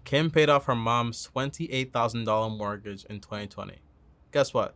Kim paid off her mom's $28,000 mortgage in 2020. Guess what?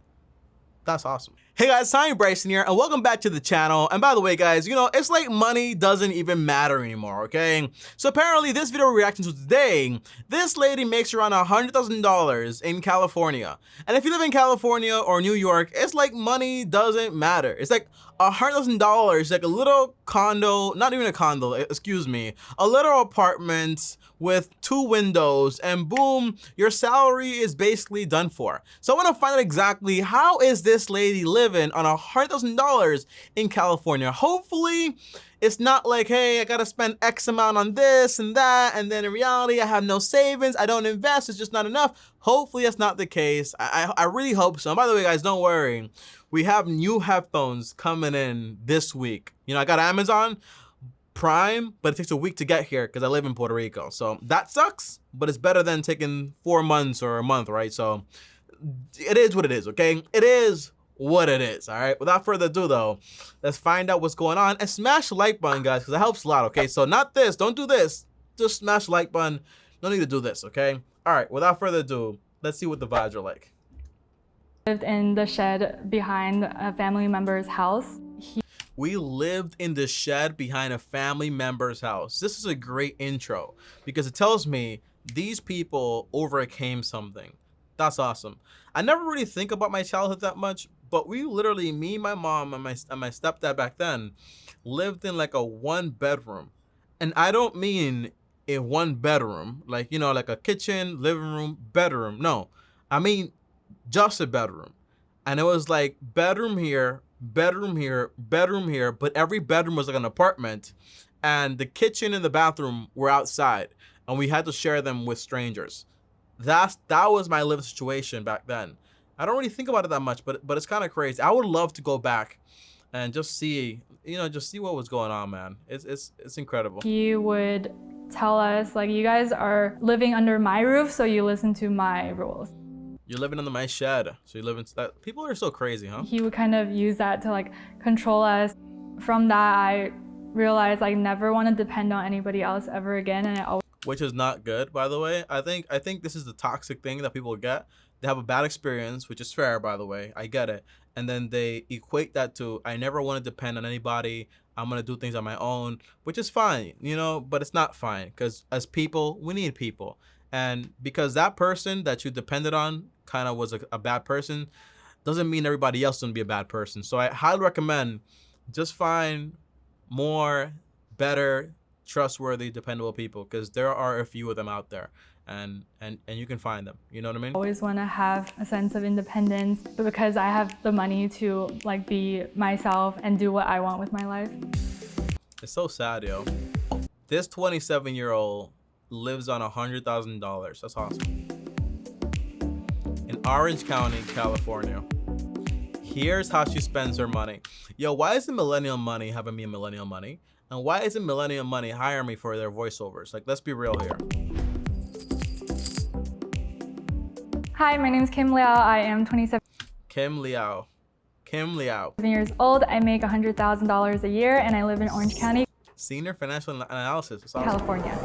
That's awesome. Hey guys, I'm Bryson here, and welcome back to the channel. And by the way, guys, you know, it's like money doesn't even matter anymore, okay? So apparently this video we're reacting to today, this lady makes around $100,000 in California. And if you live in California or New York, it's like money doesn't matter. It's like $100,000, like a little condo, not even a condo, excuse me, a little apartment with 2 windows, and boom, your salary is basically done for. So I want to find out exactly how is this lady living on $100,000 in California. Hopefully it's not like, hey, I gotta spend X amount on this and that, and then in reality I have no savings, I don't invest, it's just not enough. Hopefully that's not the case. I really hope so. And by the way, guys, don't worry, we have new headphones coming in this week. You know, I got Amazon Prime, but it takes a week to get here because I live in Puerto Rico. So that sucks, but it's better than taking 4 months or a month, right? So it is what it is, okay? It is what it is, all right? Without further ado, though, let's find out what's going on. And smash the like button, guys, because it helps a lot, okay? So not this, don't do this. Just smash the like button. No need to do this, okay? All right, without further ado, let's see what the vibes are like. Lived in the shed behind a family member's house. We lived in the shed behind a family member's house. This is a great intro because it tells me these people overcame something. That's awesome. I never really think about my childhood that much, but we literally, me, my mom, and my stepdad back then, lived in like a 1-bedroom. And I don't mean a 1-bedroom, like, you know, like a kitchen, living room, bedroom. No, I mean just a bedroom. And it was like bedroom here, bedroom here, bedroom here, but every bedroom was like an apartment, and the kitchen and the bathroom were outside, and we had to share them with strangers. That was my living situation back then. I don't really think about it that much, but it's kind of crazy. I would love to go back and just see, you know, just see what was going on, man. It's incredible. He would tell us, like, you guys are living under my roof, so you listen to my rules. You're living under my shed, so you live in that. People are so crazy, huh? He would kind of use that to like control us. From that, I realized I never want to depend on anybody else ever again, and which is not good, by the way. I think this is the toxic thing that people get. They have a bad experience, which is fair, by the way. I get it, and then they equate that to I never want to depend on anybody. I'm gonna do things on my own, which is fine, you know, but it's not fine because as people, we need people. And because that person that you depended on kind of was a bad person, doesn't mean everybody else is gonna be a bad person. So I highly recommend just find more, better, trustworthy, dependable people, because there are a few of them out there, and you can find them. You know what I mean? I always want to have a sense of independence, but because I have the money to like be myself and do what I want with my life. It's so sad, yo. This 27-year-old lives on $100,000. That's awesome. In Orange County, California. Here's how she spends her money. Yo, why isn't Millennial Money having me a Millennial Money? And why isn't Millennial Money hiring me for their voiceovers? Like, let's be real here. Hi, my name is Kim Liao. I am 27 Kim Liao. Kim Liao. years old. I make $100,000 a year, and I live in Orange County, Senior Financial Analysis. Awesome. California.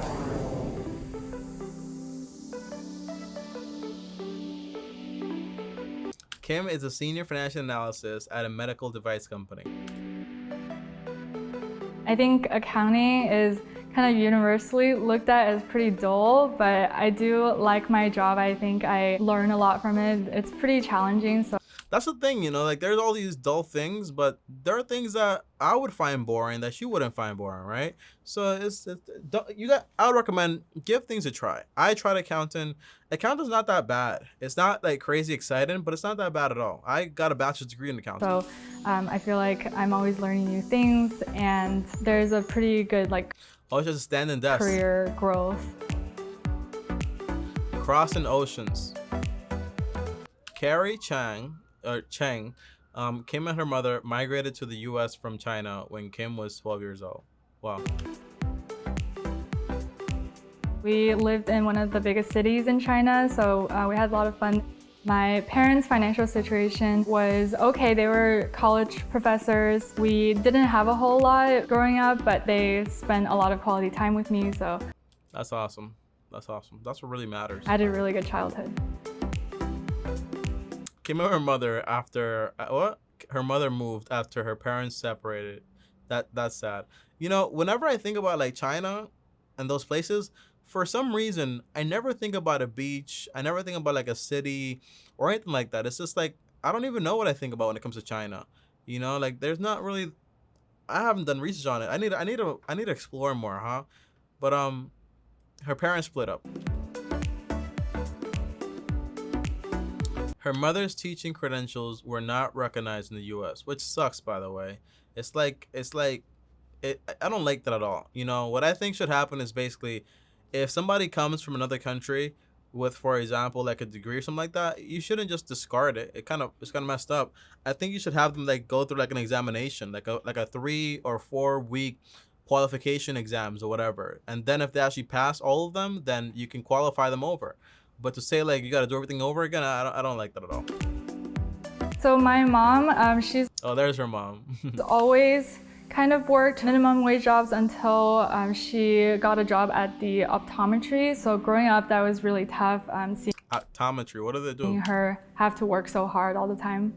Kim is a senior financial analyst at a medical device company. I think accounting is kind of universally looked at as pretty dull, but I do like my job. I think I learn a lot from it. It's pretty challenging. So that's the thing, you know, like there's all these dull things, but there are things that I would find boring that you wouldn't find boring, right? So I would recommend give things a try. I tried accounting. Accounting's not that bad. It's not like crazy exciting, but it's not that bad at all. I got a bachelor's degree in accounting. So I feel like I'm always learning new things, and there's a pretty good like just a standing desk. Career growth. Crossing oceans. Carrie Chang, Kim and her mother migrated to the U.S. from China when Kim was 12 years old. Wow. We lived in one of the biggest cities in China, so we had a lot of fun. My parents' financial situation was okay. They were college professors. We didn't have a whole lot growing up, but they spent a lot of quality time with me, so. That's awesome. That's awesome. That's what really matters. I had a really good childhood. Came with her mother after what? Her mother moved after her parents separated. That's sad. You know, whenever I think about like China and those places, for some reason, I never think about a beach. I never think about like a city or anything like that. It's just like I don't even know what I think about when it comes to China. You know, like there's not really. I haven't done research on it. I need to explore more, huh? But her parents split up. Her mother's teaching credentials were not recognized in the U.S., which sucks, by the way. I don't like that at all. You know, what I think should happen is basically, if somebody comes from another country with, for example, like a degree or something like that, you shouldn't just discard it. It's kind of messed up. I think you should have them like go through like an examination, like a 3 or 4 week qualification exams or whatever. And then if they actually pass all of them, then you can qualify them over. But to say like you got to do everything over again, I don't like that at all. So my mom, she's There's her mom. always kind of worked minimum wage jobs until she got a job at the optometry. So growing up, that was really tough. Seeing Optometry, what do they do? her have to work so hard all the time.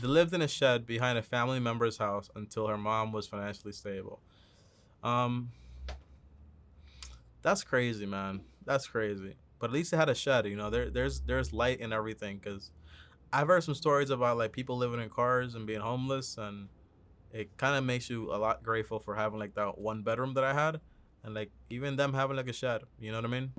They lived in a shed behind a family member's house until her mom was financially stable. That's crazy, man. That's crazy. But at least they had a shed, you know. There's light in everything, because I've heard some stories about like people living in cars and being homeless, and it kind of makes you a lot grateful for having like that 1 bedroom that I had, and like even them having like a shed. You know what I mean?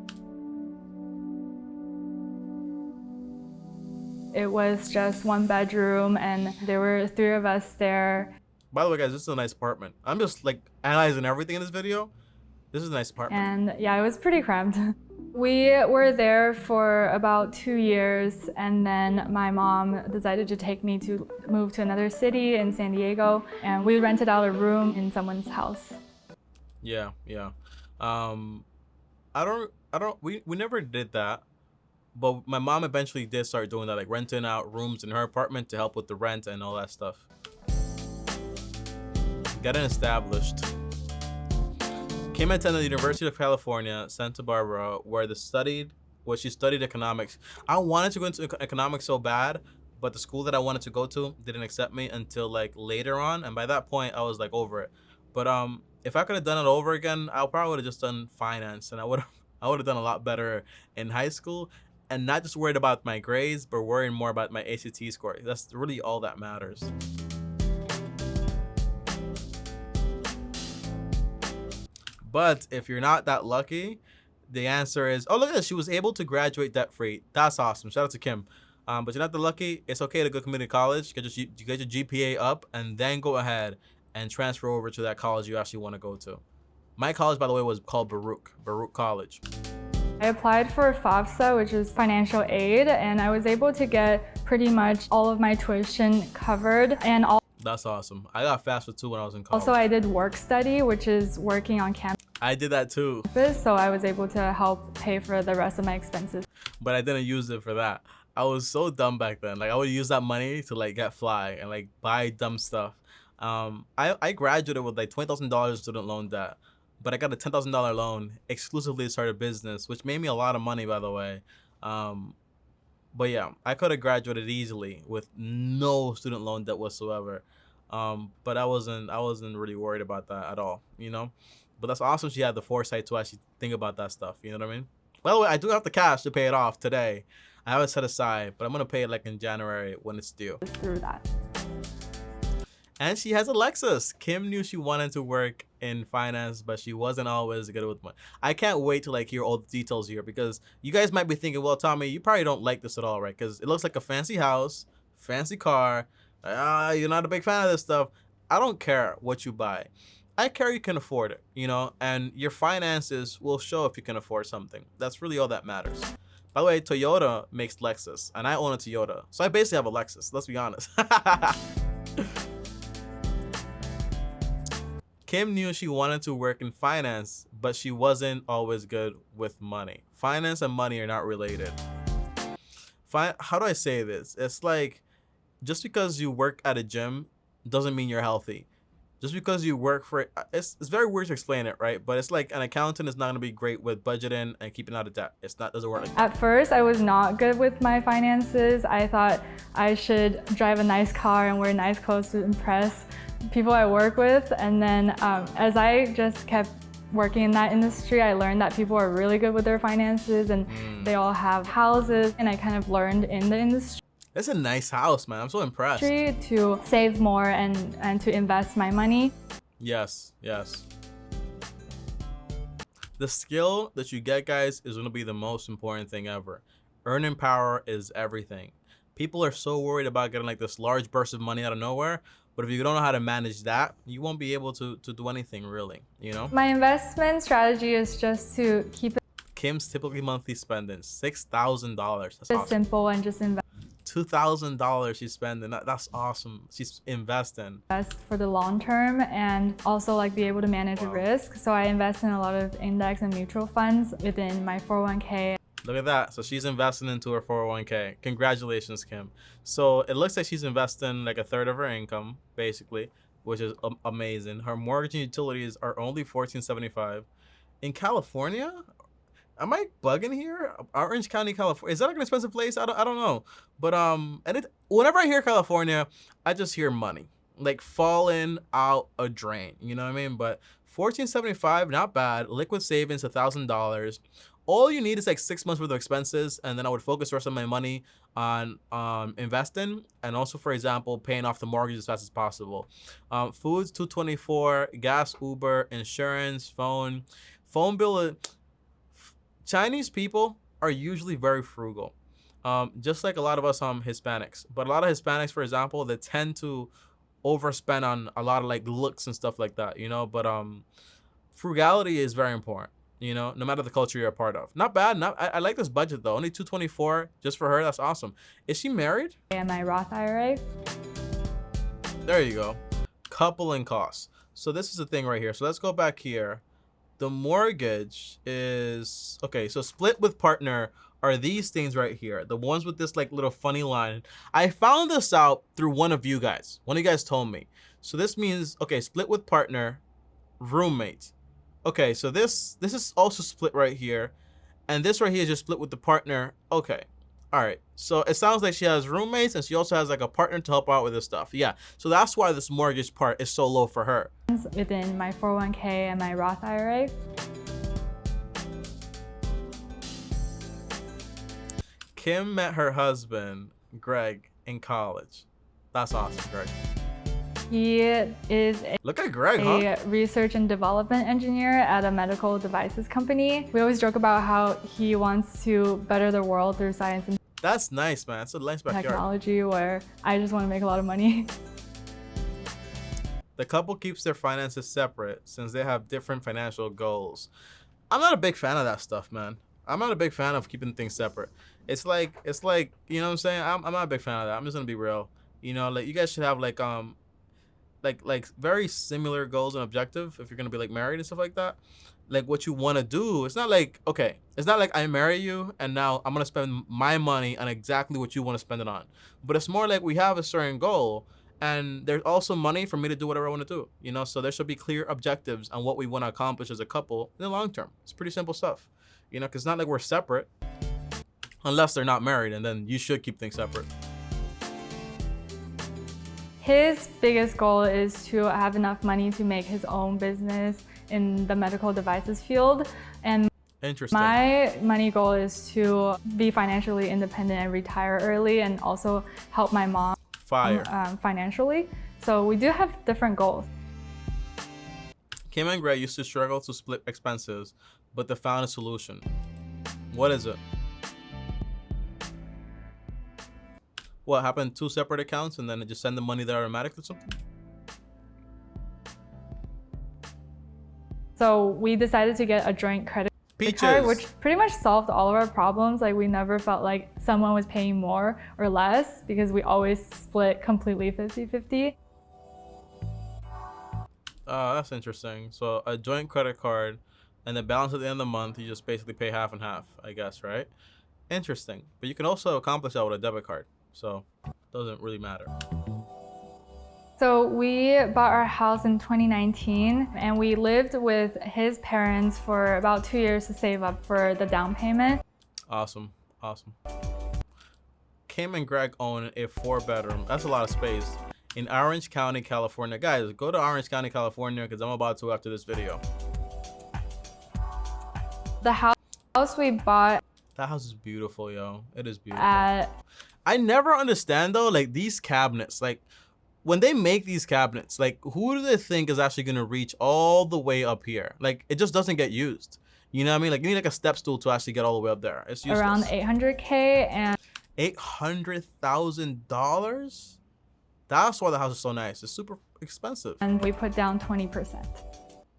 It was just 1 bedroom, and there were 3 of us there. By the way, guys, this is a nice apartment. I'm just like analyzing everything in this video. This is a nice apartment. And yeah, it was pretty cramped. We were there for about 2 years, and then my mom decided to take me to move to another city in San Diego, and we rented out a room in someone's house. Yeah. We never did that, but my mom eventually did start doing that, like renting out rooms in her apartment to help with the rent and all that stuff. Getting established. Kim attended the University of California, Santa Barbara, where she studied economics. I wanted to go into economics so bad, but the school that I wanted to go to didn't accept me until like later on, and by that point I was like over it. But if I could have done it over again, I probably would have just done finance, and I would have done a lot better in high school, and not just worried about my grades, but worrying more about my ACT score. That's really all that matters. But if you're not that lucky, the answer is, oh, look at this. She was able to graduate debt-free. That's awesome. Shout out to Kim. But you're not that lucky. It's okay to go community college. Get your GPA up, and then go ahead and transfer over to that college you actually want to go to. My college, by the way, was called Baruch College. I applied for FAFSA, which is financial aid, and I was able to get pretty much all of my tuition covered. And that's awesome. I got FAFSA too when I was in college. Also, I did work study, which is working on campus. I did that too. So I was able to help pay for the rest of my expenses. But I didn't use it for that. I was so dumb back then. Like I would use that money to like get fly and like buy dumb stuff. I graduated with like $20,000 student loan debt, but I got a $10,000 loan exclusively to start a business, which made me a lot of money, by the way. But yeah, I could have graduated easily with no student loan debt whatsoever. But I wasn't really worried about that at all, you know? But that's awesome she had the foresight to actually think about that stuff, you know what I mean? By the way, I do have the cash to pay it off today. I have it set aside, but I'm gonna pay it like in January when it's due. Through that. And she has a Lexus. Kim knew she wanted to work in finance, but she wasn't always good with money. I can't wait to like hear all the details here, because you guys might be thinking, well, Tommy, you probably don't like this at all, right? Because it looks like a fancy house, fancy car. You're not a big fan of this stuff. I don't care what you buy. I care you can afford it, you know, and your finances will show if you can afford something. That's really all that matters. By the way, Toyota makes Lexus, and I own a Toyota. So I basically have a Lexus, let's be honest. Kim knew she wanted to work in finance, but she wasn't always good with money. Finance and money are not related. How do I say this? It's like, just because you work at a gym doesn't mean you're healthy. Just because you work for it, it's very weird to explain it, right? But it's like an accountant is not gonna be great with budgeting and keeping out of debt. It's not, doesn't work like that. At first, I was not good with my finances. I thought I should drive a nice car and wear nice clothes to impress people I work with. And then as I just kept working in that industry, I learned that people are really good with their finances and they all have houses. And I kind of learned in the industry. It's a nice house, man. I'm so impressed. To save more and to invest my money. Yes, yes. The skill that you get, guys, is gonna be the most important thing ever. Earning power is everything. People are so worried about getting like this large burst of money out of nowhere, but if you don't know how to manage that, you won't be able to do anything really, you know? My investment strategy is just to keep it Kim's typically monthly spending $6,000. That's awesome. simple and just invest. $2,000 she's spending. That's awesome. She's investing. Invest for the long term and also like be able to manage risk. So I invest in a lot of index and mutual funds within my 401k. Look at that. So she's investing into her 401k. Congratulations, Kim. So it looks like she's investing like a third of her income, basically, which is amazing. Her mortgage and utilities are only $1,475. In California? Am I bugging here? Orange County, California. Is that like an expensive place? I don't know. But whenever I hear California, I just hear money like falling out a drain. You know what I mean? But $1,475, not bad. Liquid savings, $1,000. All you need is like 6 months worth of expenses, and then I would focus the rest of my money on investing and also, for example, paying off the mortgage as fast as possible. Foods, $224, gas, Uber, insurance, phone bill. Chinese people are usually very frugal, just like a lot of us Hispanics. But a lot of Hispanics, for example, they tend to overspend on a lot of like looks and stuff like that, you know. But frugality is very important, you know, no matter the culture you're a part of. Not bad. I like this budget though. Only $224 just for her. That's awesome. Is she married? And my Roth IRA. There you go. Coupling costs. So this is the thing right here. So let's go back here. The mortgage is, okay, so split with partner are these things right here. The ones with this like little funny line. I found this out through one of you guys. One of you guys told me. So this means, okay, split with partner, roommate. Okay, so this is also split right here. And this right here is just split with the partner. Okay. All right. So it sounds like she has roommates and she also has like a partner to help out with this stuff. Yeah. So that's why this mortgage part is so low for her. Within my 401k and my Roth IRA. Kim met her husband, Greg, in college. That's awesome, Greg. He is Look at Greg, a research and development engineer at a medical devices company. We always joke about how he wants to better the world through science and That's nice, man. It's a nice backyard. technology, where I just want to make a lot of money. The couple keeps their finances separate since they have different financial goals. I'm not a big fan of that stuff, man. I'm not a big fan of keeping things separate. It's like, you know what I'm saying? I'm not a big fan of that. I'm just gonna be real. You know, like you guys should have like very similar goals and objective if you're gonna be like married and stuff like that. Like what you want to do. It's not like, okay, it's not like I marry you and now I'm gonna spend my money on exactly what you want to spend it on. But it's more like we have a certain goal and there's also money for me to do whatever I want to do, you know. So there should be clear objectives on what we want to accomplish as a couple in the long term. It's pretty simple stuff, you know, because it's not like we're separate unless they're not married, and then you should keep things separate. His biggest goal is to have enough money to make his own business in the medical devices field. And Interesting. my money goal is to be financially independent and retire early, and also help my mom financially. So we do have different goals. Kim and Greg used to struggle to split expenses, but they found a solution. What is it? What happened? 2 separate accounts and then just send the money there automatically or something? So we decided to get a joint credit card, which pretty much solved all of our problems. Like we never felt like someone was paying more or less because we always split completely 50-50. That's interesting. So a joint credit card and the balance at the end of the month, you just basically pay half and half, I guess, right? Interesting. But you can also accomplish that with a debit card. So it doesn't really matter. So we bought our house in 2019 and we lived with his parents for about 2 years to save up for the down payment. Awesome. Kim and Greg own a 4-bedroom, that's a lot of space, in Orange County, California. Guys, go to Orange County, California, because I'm about to after this video. The house we bought, that house is beautiful, yo. It is beautiful. I never understand though, like these cabinets, like when they make these cabinets, like who do they think is actually gonna reach all the way up here? Like it just doesn't get used. You know what I mean? Like you need like a step stool to actually get all the way up there. It's useless. Around $800K and $800,000. That's why the house is so nice. It's super expensive. And we put down 20%.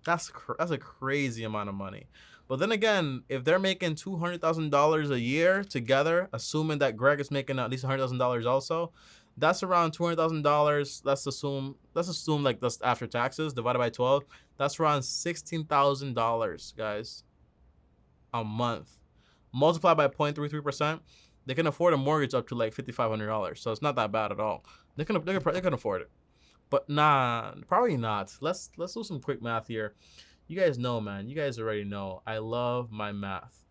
That's a crazy amount of money. But then again, if they're making $200,000 a year together, assuming that Greg is making at least $100,000 also, that's around $200,000. Let's assume like that's after taxes divided by 12. That's around $16,000, guys, a month. Multiplied by 0.33%, they can afford a mortgage up to like $5,500. So it's not that bad at all. They can afford it. But nah, probably not. Let's do some quick math here. You guys know, man. You guys already know. I love my math.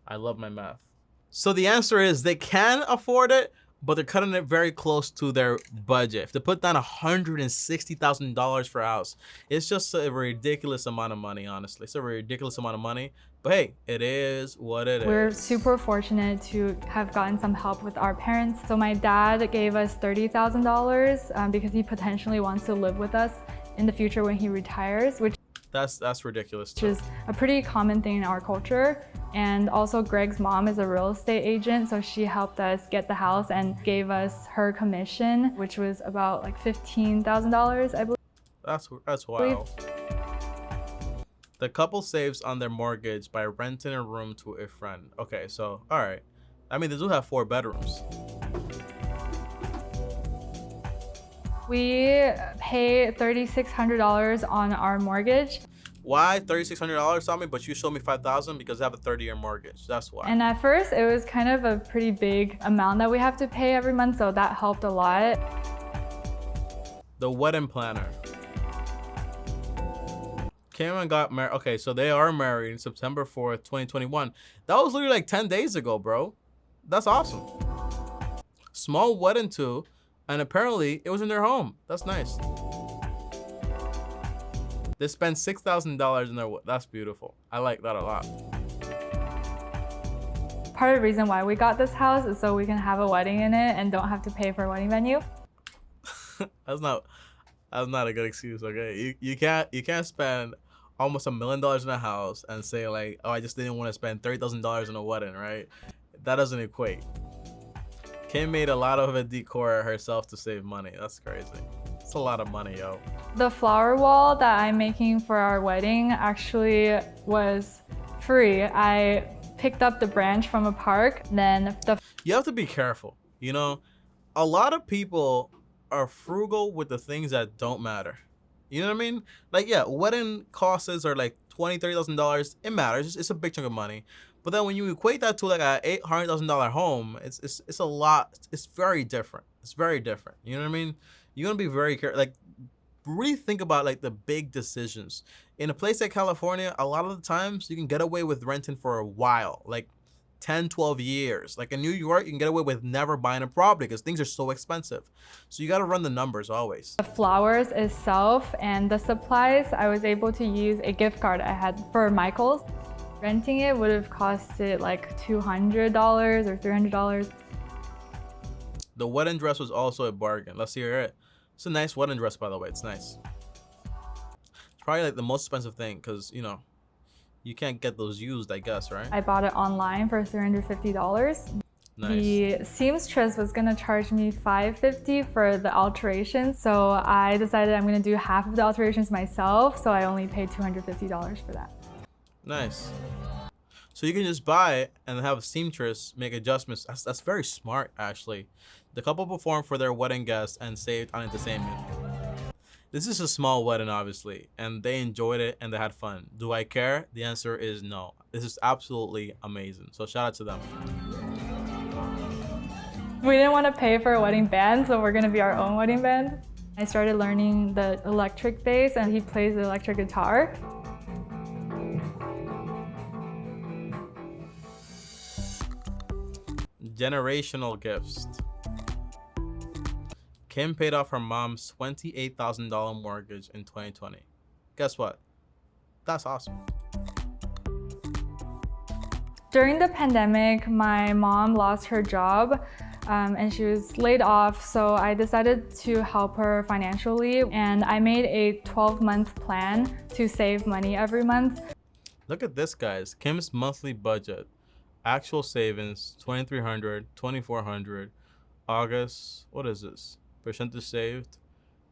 So the answer is they can afford it, but they're cutting it very close to their budget. If they put down $160,000 for a house, it's just a ridiculous amount of money, honestly. It's a ridiculous amount of money. But hey, it is what it is. We're super fortunate to have gotten some help with our parents. So my dad gave us $30,000 because he potentially wants to live with us in the future when he retires, which that's ridiculous too. Which is a pretty common thing in our culture. And also Greg's mom is a real estate agent, so she helped us get the house and gave us her commission, which was about like $15,000, I believe. That's wild. The couple saves on their mortgage by renting a room to a friend. Okay, so all right. I mean, they do have 4 bedrooms. We pay $3,600 on our mortgage. Why $3,600 on me, but you showed me $5,000 because I have a 30-year mortgage. That's why. And at first, it was kind of a pretty big amount that we have to pay every month, so that helped a lot. The wedding planner. Cameron got married. Okay, so they are married September 4th, 2021. That was literally like 10 days ago, bro. That's awesome. Small wedding too. And apparently, it was in their home. That's nice. They spent $6,000 in their. That's beautiful. I like that a lot. Part of the reason why we got this house is so we can have a wedding in it and don't have to pay for a wedding venue. That's not a good excuse. Okay, you can't spend almost $1 million in a house and say like, oh, I just didn't want to spend $30,000 in a wedding, right? That doesn't equate. Kim made a lot of a decor herself to save money. That's crazy. It's a lot of money, yo. The flower wall that I'm making for our wedding actually was free. I picked up the branch from a park, then You have to be careful. You know, a lot of people are frugal with the things that don't matter. You know what I mean? Like, yeah, wedding costs are like $20,000, $30,000. It matters. It's a big chunk of money. But then when you equate that to like a $800,000 home, it's a lot. It's very different. It's very different. You know what I mean? You're gonna be very careful. Like, really think about like the big decisions. In a place like California, a lot of the times you can get away with renting for a while, like 10, 12 years. Like in New York, you can get away with never buying a property because things are so expensive. So you got to run the numbers always. The flowers itself and the supplies, I was able to use a gift card I had for Michael's. Renting it would have costed like $200 or $300. The wedding dress was also a bargain. Let's hear it. It's a nice wedding dress, by the way. It's nice. It's probably like the most expensive thing because, you know, you can't get those used, I guess, right? I bought it online for $350. Nice. The seamstress was gonna charge me $550 for the alterations, so I decided I'm gonna do half of the alterations myself, so I only paid $250 for that. Nice. So you can just buy it and have a seamstress make adjustments. That's very smart, actually. The couple performed for their wedding guests and saved on entertainment. This is a small wedding, obviously, and they enjoyed it and they had fun. Do I care? The answer is no. This is absolutely amazing. So shout out to them. We didn't want to pay for a wedding band, so we're gonna be our own wedding band. I started learning the electric bass and he plays the electric guitar. Generational gifts. Kim paid off her mom's $28,000 mortgage in 2020. Guess what? That's awesome. During the pandemic, my mom lost her job and she was laid off, so I decided to help her financially, and I made a 12-month plan to save money every month. Look at this, guys. Kim's monthly budget. Actual savings, $2,300, $2,400. August, what is this? Percentage saved.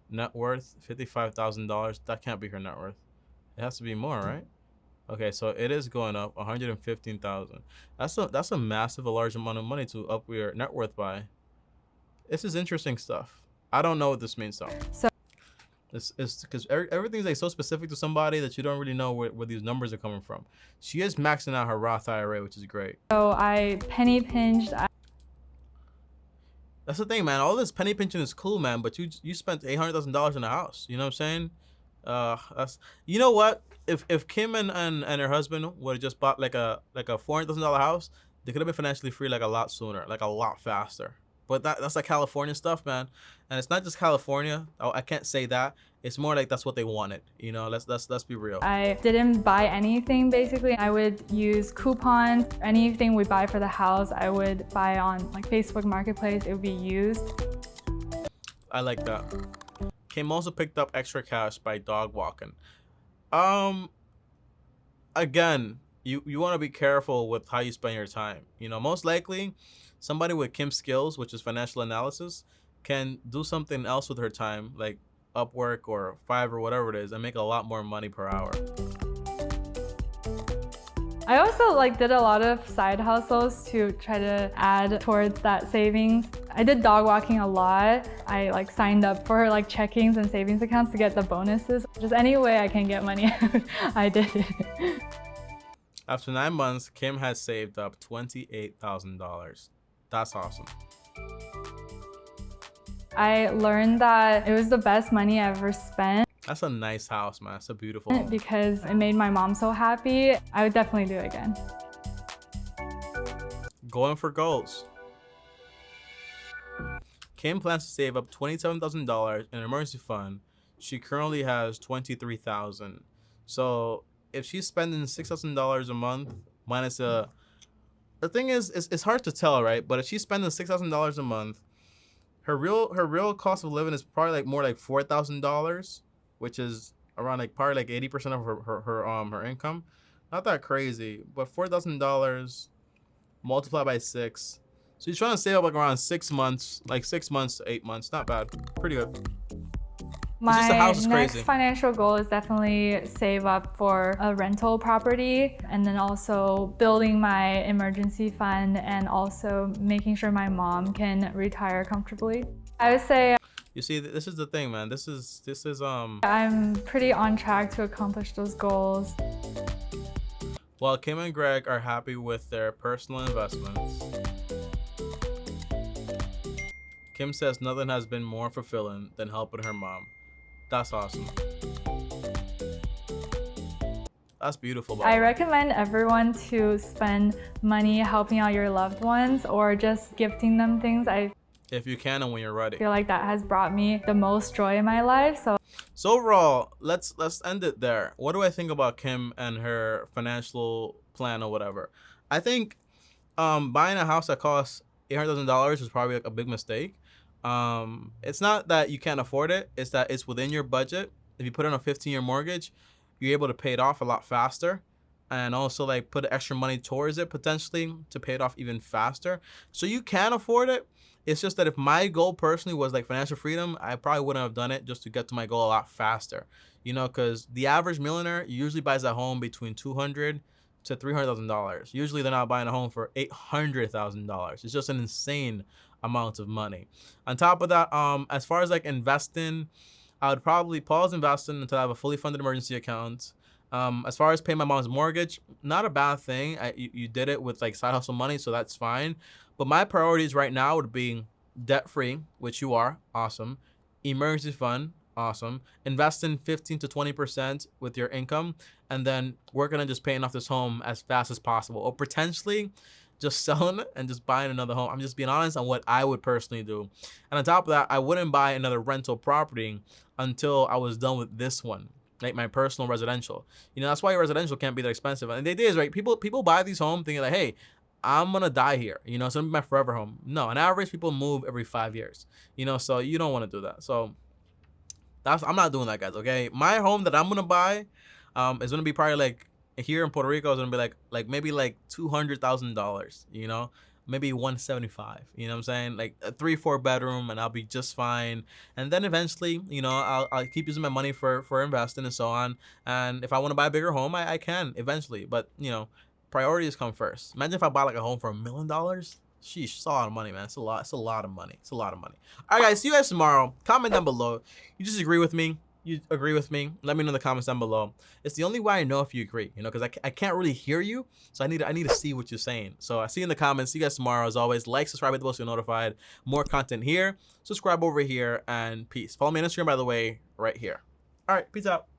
Net worth, $55,000. That can't be her net worth. It has to be more, right? Okay, so it is going up, $115,000. That's a massive, a large amount of money to up your net worth by. This is interesting stuff. I don't know what this means though. So it's because everything's like so specific to somebody that you don't really know where these numbers are coming from. She is maxing out her Roth IRA, which is great. So I penny pinched. That's the thing, man. All this penny pinching is cool, man, but you spent $800,000 in a house. You know what I'm saying? You know what? If Kim and her husband would have just bought like a $400,000 house, they could have been financially free like a lot sooner, like a lot faster. But that's like California stuff, man. And it's not just California. I can't say that. It's more like that's what they wanted. You know, let's be real. I didn't buy anything basically. I would use coupons. Anything we buy for the house, I would buy on like Facebook Marketplace. It would be used. I like that. Kim also picked up extra cash by dog walking. Again, you want to be careful with how you spend your time. You know, most likely somebody with Kim's skills, which is financial analysis, can do something else with her time, like Upwork or Fiverr or whatever it is, and make a lot more money per hour. I also did a lot of side hustles to try to add towards that savings. I did dog walking a lot. I signed up for checkings and savings accounts to get the bonuses. Just any way I can get money, I did it. After 9 months, Kim has saved up $28,000. That's awesome. I learned that it was the best money I ever spent. That's a nice house, man. It's a beautiful home. Because it made my mom so happy. I would definitely do it again. Going for goals. Kim plans to save up $27,000 in an emergency fund. She currently has $23,000. So if she's spending $6,000 a month minus the thing is, it's hard to tell, right? But if she's spending $6,000 a month, her real cost of living is probably more like $4,000, which is around probably 80% of her income. Not that crazy, but $4,000 multiplied by 6. So she's trying to save up around 6 months, 6 months to 8 months. Not bad, pretty good. My next financial goal is definitely save up for a rental property, and then also building my emergency fund, and also making sure my mom can retire comfortably. I would say, you see, this is the thing, man. This is I'm pretty on track to accomplish those goals. While Kim and Greg are happy with their personal investments, Kim says nothing has been more fulfilling than helping her mom. That's awesome. That's beautiful. I recommend everyone to spend money helping out your loved ones or just gifting them things. If you can and when you're ready. I feel like that has brought me the most joy in my life. So overall, let's end it there. What do I think about Kim and her financial plan or whatever? I think buying a house that costs $800,000 is probably a big mistake. It's not that you can't afford it, it's that it's within your budget. If you put in a 15-year mortgage, you're able to pay it off a lot faster, and also put extra money towards it potentially to pay it off even faster. So you can afford it. It's just that if my goal personally was financial freedom, I probably wouldn't have done it just to get to my goal a lot faster. You know, because the average millionaire usually buys a home between $200,000 to $300,000. Usually they're not buying a home for $800,000. It's just an insane amount of money. On top of that, as far as investing, I would probably pause investing until I have a fully funded emergency account. As far as paying my mom's mortgage, not a bad thing. You did it with side hustle money, so that's fine. But my priorities right now would be debt free, which you are, awesome. emergency fund, awesome. Invest in 15 to 20% with your income, and then working on just paying off this home as fast as possible, or potentially just selling it and just buying another home. I'm just being honest on what I would personally do. And on top of that, I wouldn't buy another rental property until I was done with this one, like my personal residential. You know, that's why your residential can't be that expensive. And the idea is, right, people buy these homes thinking like, hey, I'm gonna die here, you know, it's gonna be my forever home. No, on average, people move every 5 years, you know, so you don't want to do that. So I'm not doing that, guys. Okay, my home that I'm gonna buy, is gonna be probably like here in Puerto Rico. Is gonna be like maybe like $200,000. You know, maybe 175. You know what I'm saying? Like a 3-4 bedroom, and I'll be just fine. And then eventually, you know, I'll keep using my money for investing and so on. And if I want to buy a bigger home, I can eventually. But you know, priorities come first. Imagine if I bought like a home for $1 million. Sheesh, it's a lot of money, man. It's a lot. It's a lot of money. It's a lot of money. All right, guys. See you guys tomorrow. Comment down below. You disagree with me? You agree with me? Let me know in the comments down below. It's the only way I know if you agree, you know, because I can't really hear you, so I need to see what you're saying. So I see you in the comments. See you guys tomorrow. As always, like, subscribe, hit the bell so you're notified. More content here. Subscribe over here, and peace. Follow me on Instagram, by the way, right here. All right, peace out.